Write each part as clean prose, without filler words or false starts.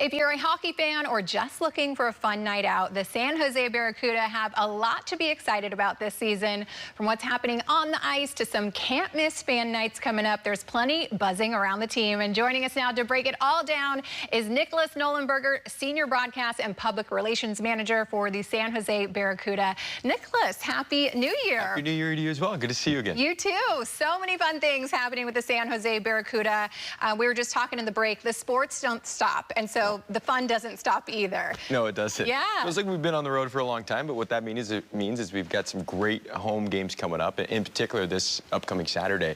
If you're a hockey fan or just looking for a fun night out, the San Jose Barracuda have a lot to be excited about this season. From what's happening on the ice to some can't-miss fan nights coming up, there's plenty buzzing around the team. And joining us now to break it all down is Nicholas Nollenberger, Senior Broadcast and Public Relations Manager for the San Jose Barracuda. Nicholas, Happy New Year. Happy New Year to you as well. Good to see you again. You too. So many fun things happening with the San Jose Barracuda. We were just talking in the break. The sports don't stop, and so the fun doesn't stop either. No, it doesn't. Yeah. Feels like we've been on the road for a long time, but what that means is we've got some great home games coming up, in particular this upcoming Saturday.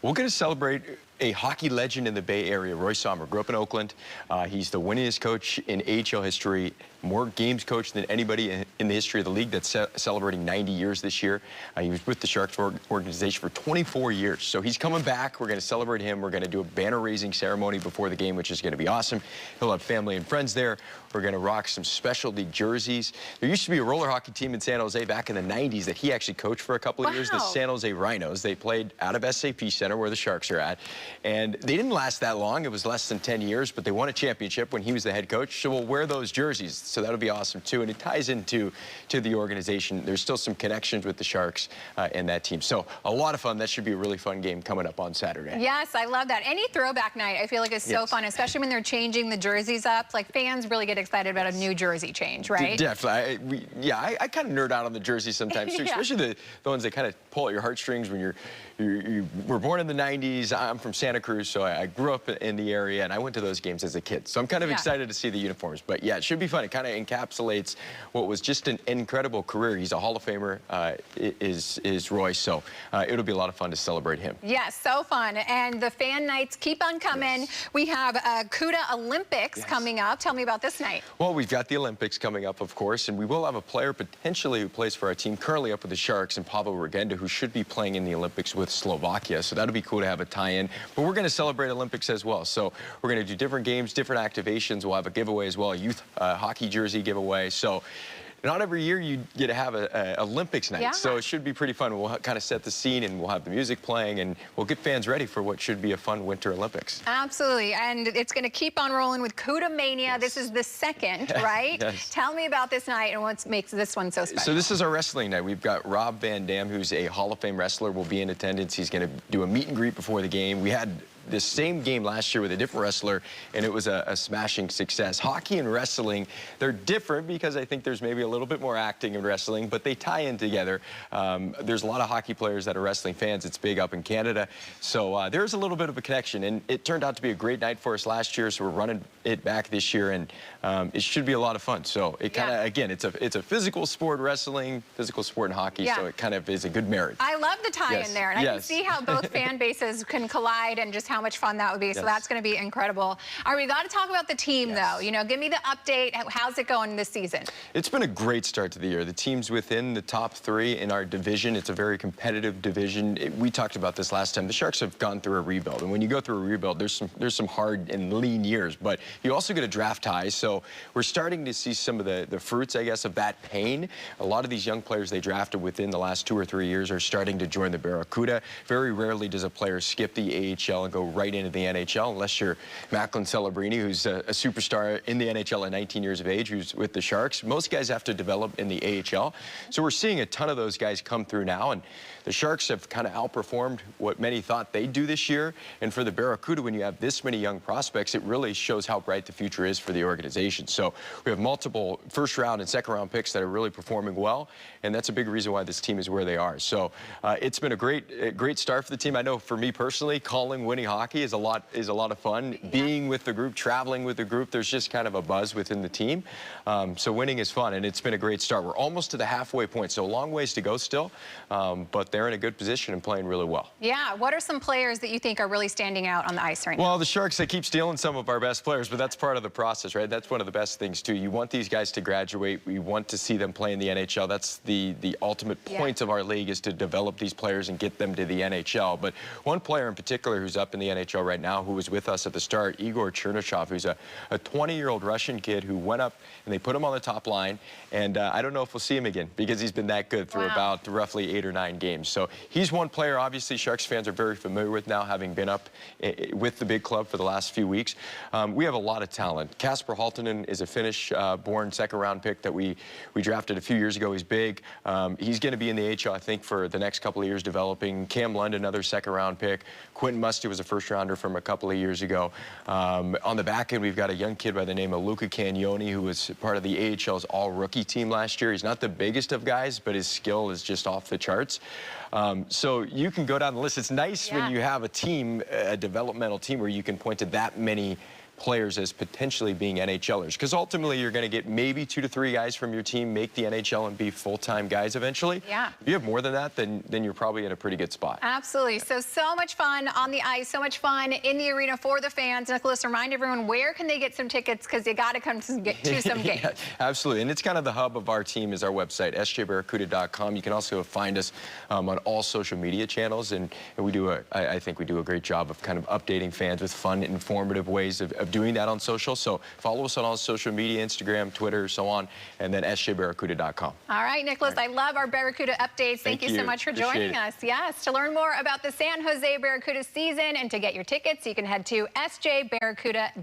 We're going to celebrate a hockey legend in the Bay Area, Roy Sommer. Grew up in Oakland. He's the winningest coach in AHL history, more games coached than anybody in the history of the league. That's celebrating 90 years this year. He was with the Sharks organization for 24 years. So he's coming back. We're going to celebrate him. We're going to do a banner-raising ceremony before the game, which is going to be awesome. He'll have family and friends there. We're going to rock some specialty jerseys. There used to be a roller hockey team in San Jose back in the 90s that he actually coached for a couple of years, the San Jose Rhinos. They played out of SAP Center, where the Sharks are at. And they didn't last that long. It was less than 10 years, but they won a championship when he was the head coach. So we'll wear those jerseys. So that'll be awesome, too. And it ties into the organization. There's still some connections with the Sharks and that team. So a lot of fun. That should be a really fun game coming up on Saturday. Yes, I love that. Any throwback night, I feel like, is so fun, especially when they're changing the jerseys up. Like, fans really get excited about a new jersey change, right? Definitely. I kind of nerd out on the jerseys sometimes, too, especially the ones that kind of pull at your heartstrings when you were born in the 90s. I'm from Santa Cruz, so I grew up in the area, and I went to those games as a kid. So I'm kind of excited to see the uniforms. But yeah, it should be fun. It kind of encapsulates what was just an incredible career. He's a Hall of Famer, is Roy. So it'll be a lot of fun to celebrate him. Yes, so fun. And the fan nights keep on coming. Yes. We have CUDA Olympics coming up. Tell me about this night. Well, we've got the Olympics coming up, of course, and we will have a player potentially who plays for our team currently up with the Sharks, and Pablo Regenda, who should be playing in the Olympics with Slovakia. So that'll be cool to have a tie-in. But we're going to celebrate Olympics as well. So we're going to do different games, different activations. We'll have a giveaway as well, a youth hockey jersey giveaway. So not every year you get to have an Olympics night, so it should be pretty fun. We'll kind of set the scene, and we'll have the music playing, and we'll get fans ready for what should be a fun Winter Olympics. Absolutely, and it's going to keep on rolling with CUDA Mania. This is the second, right? Tell me about this night and what makes this one so special. So this is our wrestling night. We've got Rob Van Dam, who's a Hall of Fame wrestler, will be in attendance. He's going to do a meet and greet before the game. We had this same game last year with a different wrestler, and it was a smashing success. Hockey and wrestling, they're different because I think there's maybe a little bit more acting in wrestling, but they tie in together. There's a lot of hockey players that are wrestling fans. It's big up in Canada, so there's a little bit of a connection, and it turned out to be a great night for us last year, so we're running it back this year, and it should be a lot of fun. So it kind of, again, it's a physical sport, wrestling, physical sport, and hockey, so it kind of is a good marriage. I love the tie-in there, and I can see how both fan bases can collide and just how much fun that would be. So that's going to be incredible. All right, we got to talk about the team, though. You know, give me the update. How's it going this season? It's been a great start to the year. The team's within the top 3 in our division. It's a very competitive division. We talked about this last time. The Sharks have gone through a rebuild, and when you go through a rebuild, there's some hard and lean years, but you also get a draft high. So we're starting to see some of the fruits, I guess, of that pain. A lot of these young players they drafted within the last 2 or 3 years are starting to join the Barracuda. Very rarely does a player skip the AHL and go right into the NHL, unless you're Macklin Celebrini, who's a superstar in the NHL at 19 years of age, who's with the Sharks. Most guys have to develop in the AHL. So we're seeing a ton of those guys come through now, and the Sharks have kind of outperformed what many thought they'd do this year. And for the Barracuda, when you have this many young prospects, it really shows how bright the future is for the organization. So we have multiple first-round and second-round picks that are really performing well, and that's a big reason why this team is where they are. So it's been a great start for the team. I know for me personally, calling winning hockey is a lot of fun. Being with the group, traveling with the group, there's just kind of a buzz within the team. So winning is fun, and it's been a great start. We're almost to the halfway point, so a long ways to go still, but they're in a good position and playing really well. Yeah, what are some players that you think are really standing out on the ice right now? Well, the Sharks, they keep stealing some of our best players, but that's part of the process, right? That's one of the best things, too. You want these guys to graduate. We want to see them play in the NHL. That's the ultimate point of our league, is to develop these players and get them to the NHL. But one player in particular who's up in the NHL right now, who was with us at the start, Igor Chernyshov, who's a 20-year-old Russian kid who went up, and they put him on the top line, and I don't know if we'll see him again because he's been that good through about roughly 8 or 9 games. games. So he's one player, obviously, Sharks fans are very familiar with now, having been up with the big club for the last few weeks. We have a lot of talent. Kasper Halttunen is a Finnish-born second-round pick that we drafted a few years ago. He's big. He's going to be in the AHL, I think, for the next couple of years developing. Cam Lund, another second-round pick. Quentin Musty was a first-rounder from a couple of years ago. On the back end, we've got a young kid by the name of Luca Cagnoni, who was part of the AHL's all-rookie team last year. He's not the biggest of guys, but his skill is just off the charts. So you can go down the list. It's nice when you have a team, a developmental team, where you can point to that many players as potentially being NHLers, because ultimately you're going to get maybe 2 to 3 guys from your team make the NHL and be full-time guys eventually. Yeah. If you have more than that, then you're probably in a pretty good spot. Absolutely. So much fun on the ice, so much fun in the arena for the fans. Nicholas, remind everyone, where can they get some tickets, because you got to come to some games. Yeah, absolutely. And it's kind of the hub of our team is our website, sjbarracuda.com. You can also find us on all social media channels, and we do I think we do a great job of kind of updating fans with fun, informative ways of doing that on social. So follow us on all social media, Instagram, Twitter, so on, and then sjbarracuda.com. All right, Nicholas, I love our Barracuda updates. Thank you so much for joining us. Yes, to learn more about the San Jose Barracuda season and to get your tickets, you can head to sjbarracuda.com.